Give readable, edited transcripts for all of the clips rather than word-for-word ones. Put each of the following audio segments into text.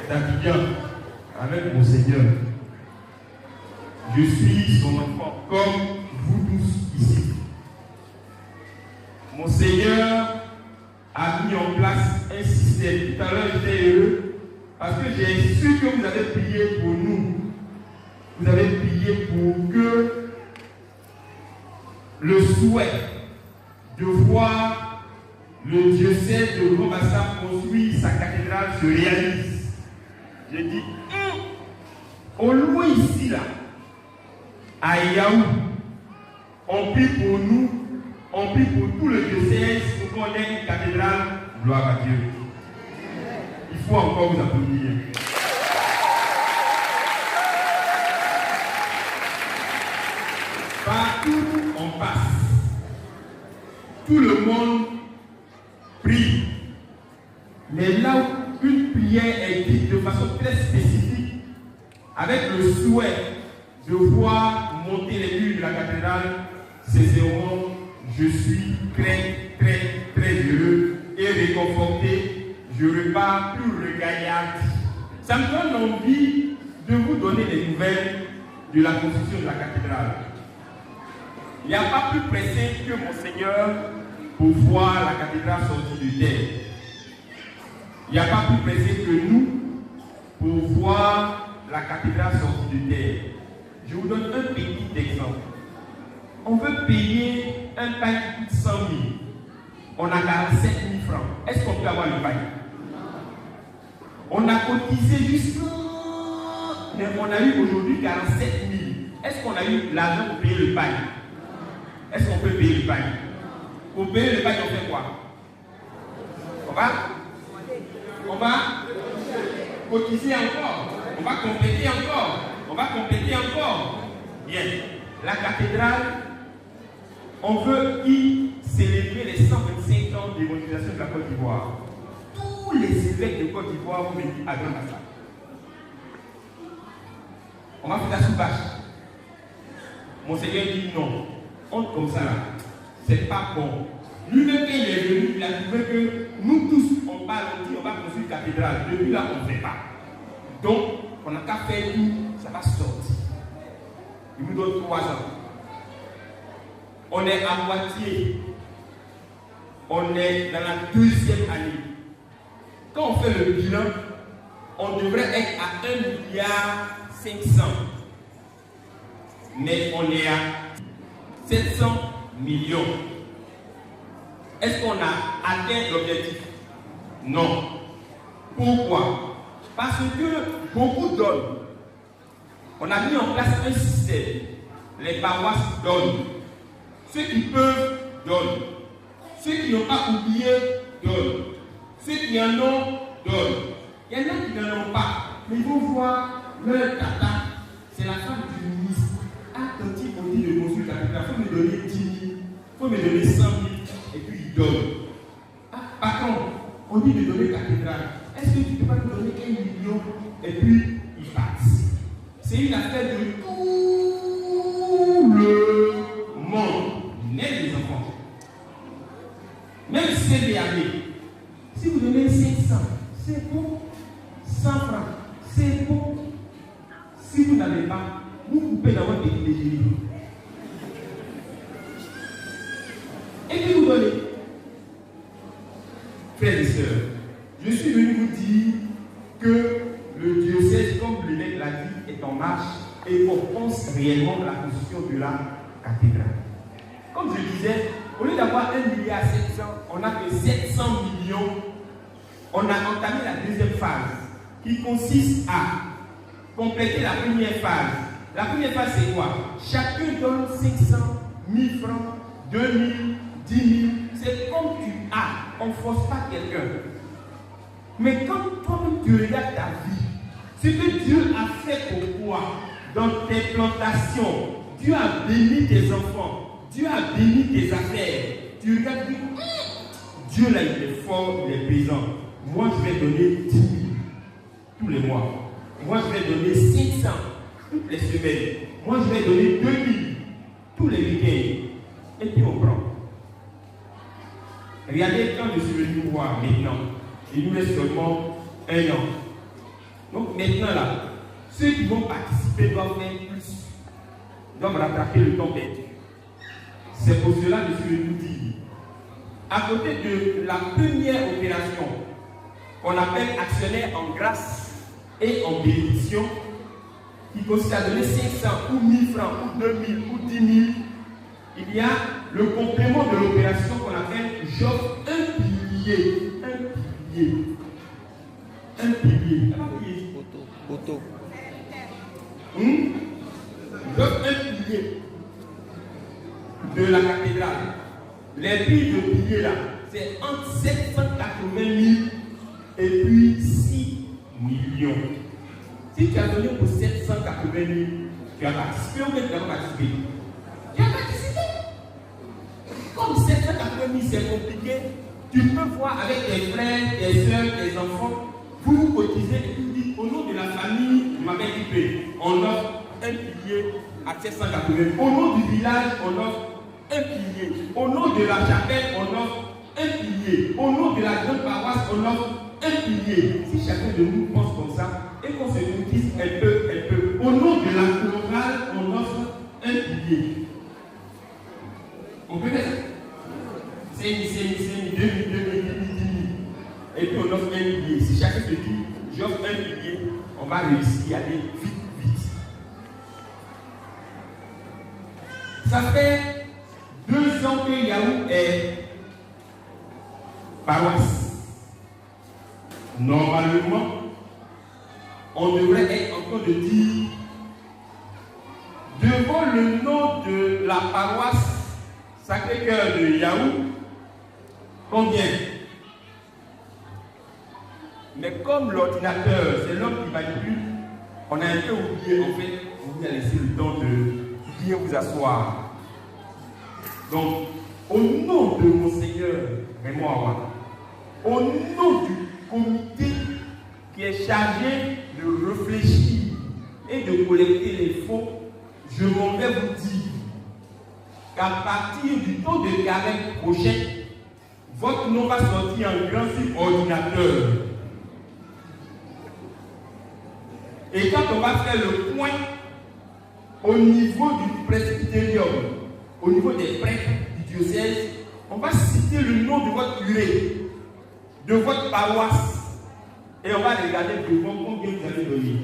d'Abidjan avec mon Seigneur. Je suis son enfant comme vous tous ici. Mon Seigneur a mis en place un système. Tout à l'heure, j'étais heureux parce que j'ai su que vous avez prié pour nous. Vous avez prié pour que le souhait de voir le diocèse de Grand-Bassam construire sa cathédrale se réalise. J'ai dit, au loin ici, là, à Yaou, on prie pour nous, on prie pour tout le diocèse pour qu'on ait une cathédrale. Gloire à Dieu. Il faut encore vous applaudir. Partout on passe, tout le monde prie. Mais là où une prière est dite de façon très spécifique, avec le souhait de voir monter les murs de la cathédrale, c'est ce moment, je suis très, très, très heureux et réconforté. Je repars plus regaillardi. Ça me donne envie de vous donner des nouvelles de la construction de la cathédrale. Il n'y a pas plus pressé que mon Seigneur pour voir la cathédrale sortie de terre. Il n'y a pas plus pressé que nous pour voir la cathédrale sortie de terre. Je vous donne un petit exemple. On veut payer un pain qui coûte 100 000. On a 47 000 francs. Est-ce qu'on peut avoir le pain? On a cotisé juste, mais on a eu aujourd'hui 47 000. Est-ce qu'on a eu l'argent pour payer le pain? Est-ce qu'on peut payer le pain? Pour payer le pain, on fait quoi? On va cotiser encore. On va compléter encore. On va compléter encore. Bien. La cathédrale, on veut y célébrer les 125 ans d'évangélisation de la Côte d'Ivoire. Tous les évêques de Côte d'Ivoire vont venir à Grand-Bassam. On va faire la soubâche. Mon Seigneur dit non. On comme ça là, c'est pas bon. Lui-même, quand il est venu, il a trouvé que nous tous, on parle, on dit, on va construire une cathédrale. Depuis là, on ne fait pas. Donc, on n'a qu'à faire tout, ça va sortir. Il nous donne 3 ans. On est à moitié. On est dans la 2e année. Quand on fait le bilan, on devrait être à 1,5 milliard. Mais on est à 700 millions. Est-ce qu'on a atteint l'objectif? Non. Pourquoi? Parce que beaucoup donnent. On a mis en place un système. Les paroisses donnent. Ceux qui peuvent donnent. Ceux qui n'ont pas oublié donnent. Ceux qui en ont donnent. Il y en a qui n'en ont pas. Mais ils vont voir leur tata. C'est la femme du ministre. Ah, quand il dit de construire la cathédrale, il faut me donner 10 000. Il faut me donner 100 000. Et puis il donne. Ah, par contre, on dit de donner cathédrale. Est-ce que tu ne peux pas nous donner 1 million? Et puis il passe. C'est une affaire de tout le monde. Même les enfants. Même si c'est années. Si vous donnez 500, c'est bon. 100 francs, c'est bon. Si vous n'avez pas, vous coupez dans votre petit déjeuner. Et puis vous donnez. Frères et sœurs, je suis venu vous dire que le diocèse, comme l'évêque l'a dit, est en marche et on pense réellement à la construction de la cathédrale. Comme je disais, au lieu d'avoir 1,7 milliard, on a que 700 millions. On a entamé la 2e phase qui consiste à compléter la première phase. La première phase, c'est quoi? Chacun donne 500 000 francs, 2 000, 10 000. C'est comme tu as. On ne force pas quelqu'un. Mais quand toi-même tu regardes ta vie, ce que Dieu a fait pour toi dans tes plantations, Dieu a béni tes enfants, Dieu a béni tes affaires. Tu regardes et dis, Dieu là, il est fort, il est présent. Moi, je vais donner 10 000 tous les mois. Moi, je vais donner 500 toutes les semaines. Moi, je vais donner 2 000 tous les week-ends. Et puis on prend. Regardez quand je suis venu voir maintenant. Il nous reste seulement 1 an. Donc maintenant là, ceux qui vont participer doivent faire plus, doivent rattraper le temps perdu. C'est pour cela que je vous dis, à côté de la première opération qu'on appelle actionnaire en grâce et en bénédiction, qui consiste à donner 500 ou 1000 francs ou 2000 ou 10 000, il y a le complément de l'opération qu'on appelle j'offre un pilier. Un pilier. Un pilier. Auto. J'offre un pilier de la cathédrale. Les prix de pilier là, c'est entre 780 000 et puis 6 millions. Si tu as donné pour 780 000, tu as participé ou bien tu n'as pas participé? Tu as participé. Comme 780 000 c'est compliqué, tu peux voir avec tes frères, tes soeurs, tes enfants, vous cotisez et vous dites au nom de la famille de ma mère Ipé, on offre un pilier à 780 000. Au nom du village, on offre un pilier. Au nom de la chapelle, on offre un pilier. Au nom de la grande paroisse, on offre un pilier. Si chacun de nous pense comme ça, et qu'on se cotise un peu, au nom de la chorale, on offre un pilier. On peut faire ça? C'est 2000, 2000, 10 000. Et puis on offre un pilier. Si chacun se dit, j'offre un pilier, on va réussir à aller vite. Ça fait 2 ans que Yahoo est paroisse. Normalement, on devrait être en train de dire devant le nom de la paroisse Sacré-Cœur de Yahoo, combien? Mais comme l'ordinateur, c'est l'homme qui manipule, on a un peu oublié, en fait, on vous a laissé le temps de bien vous asseoir. Donc, au nom de Monseigneur Raymond Awa, au nom du comité qui est chargé de réfléchir et de collecter les fonds, je m'en vais vous dire qu'à partir du taux de carême prochain, votre nom va sortir en grand sur ordinateur. Et quand on va faire le point au niveau du presbytérium, au niveau des prêtres du diocèse, on va citer le nom de votre curé, de votre paroisse. Et on va regarder devant combien vous allez donner.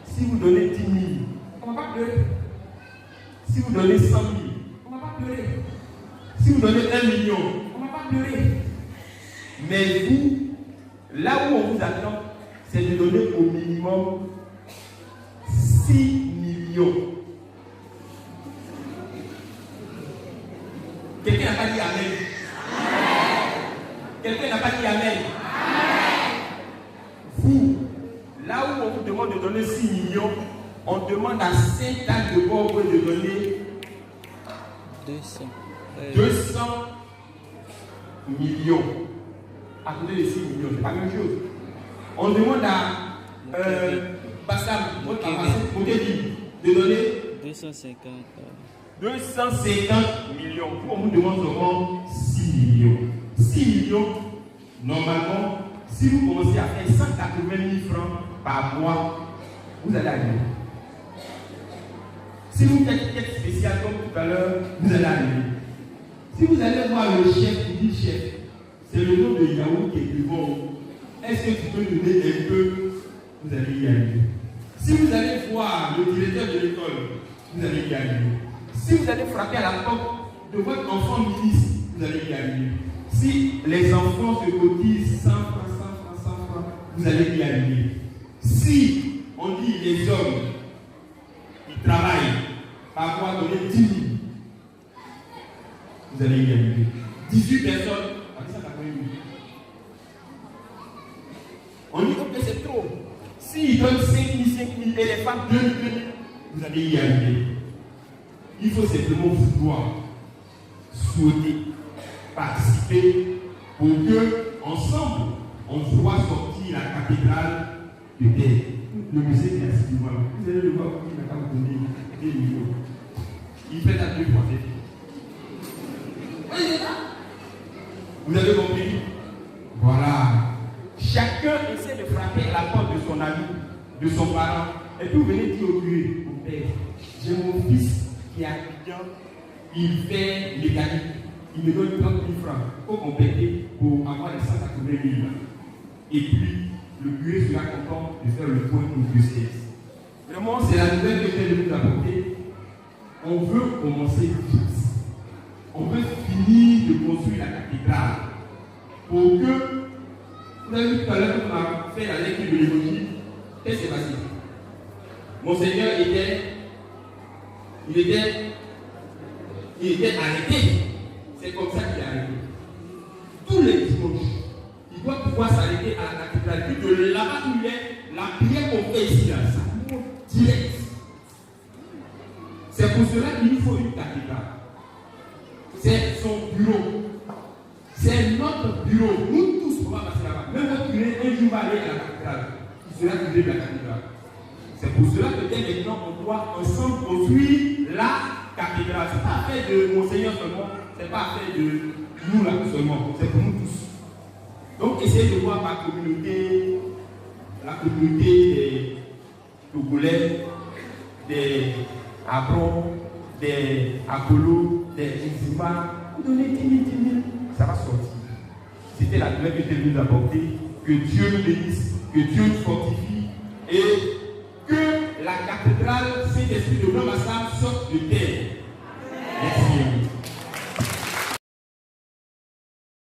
Si vous donnez 10 000, on ne va pas pleurer. Si vous donnez 100 000, on ne va pas pleurer. Si vous donnez 1 million, on ne va pas pleurer. Mais vous, là où on vous attend, c'est de donner au minimum 6 millions. Quelqu'un n'a pas dit Amen. Quelqu'un n'a pas dit Amen. Vous, là où on vous demande de donner 6 millions, on demande à Saint-Anne de Bordeaux de donner 200 millions. À côté de 6 millions, c'est pas la même chose. On demande à Bassam, de donner 250 millions. On vous demande seulement 6 millions. 6 millions, normalement, si vous commencez à faire 180 000 francs par mois, vous allez arriver. Si vous faites quelque spécial comme tout à l'heure, vous allez arriver. Si vous allez voir le chef, il dit chef, c'est le nom de Yahoo qui est devant vous. Est-ce que tu peux donner un peu? Vous allez y arriver. Si vous allez voir le directeur de l'école, vous allez y arriver. Si vous allez frapper à la porte de votre enfant ministre, vous allez y arriver. Si les enfants se cotisent 100 francs, vous allez y arriver. Si on dit les hommes, ils travaillent, parfois donner 10 000, vous allez y arriver. 18 personnes, avec ça, on dit que c'est trop. S'ils donnent 5 000 et les femmes 2 000, vous allez y arriver. Il faut simplement vouloir souhaiter participer pour que, ensemble, on voit sortir la cathédrale de terre. Le musée est assis devant. Vous allez le voir, il n'a pas donné des millions. Il fait la 2 fois. Vous avez compris? Voilà. Chacun essaie de frapper à la porte de son ami, de son parent, et puis vous venez dire au curé, au père, j'ai mon fils qui a étudiant, il fait mécanique, il me donne 30 000 francs, il faut compléter pour avoir les 180 000. Et puis, le curé sera content de faire le point au diocèse. Vraiment, c'est la nouvelle que je vais vous apporter. On veut commencer vite. On veut finir de construire la cathédrale. Pour que, vous avez vu tout à l'heure, quand on a fait la lecture de l'évangile, qu'est-ce qui s'est passé? Monseigneur il était arrêté. C'est comme ça qu'il est arrêté. Tous les dimanches, il doit pouvoir s'arrêter à la cathédrale. Puis de là-bas où il est, la prière qu'on fait ici, là, ça monte direct. C'est pour cela qu'il nous faut une cathédrale. C'est son bureau. C'est notre bureau. Nous tous, on va passer là-bas. Même votre curé, un jour, va aller à la cathédrale. Il sera curé de la cathédrale. C'est pour cela que dès maintenant, on doit ensemble construire la cathédrale. Ce n'est pas affaire de Monseigneur seulement, ce n'est pas affaire de nous là seulement, c'est pour nous tous. Donc, essayez de voir ma communauté, la communauté des Togolais, des Abron, des Apollo, des Nzima. Vous donnez 10 000, ça va sortir. C'était la nouvelle que je vous apporter. Que Dieu nous bénisse, que Dieu nous fortifie et que la cathédrale Saint-Esprit de Rome sorte de terre.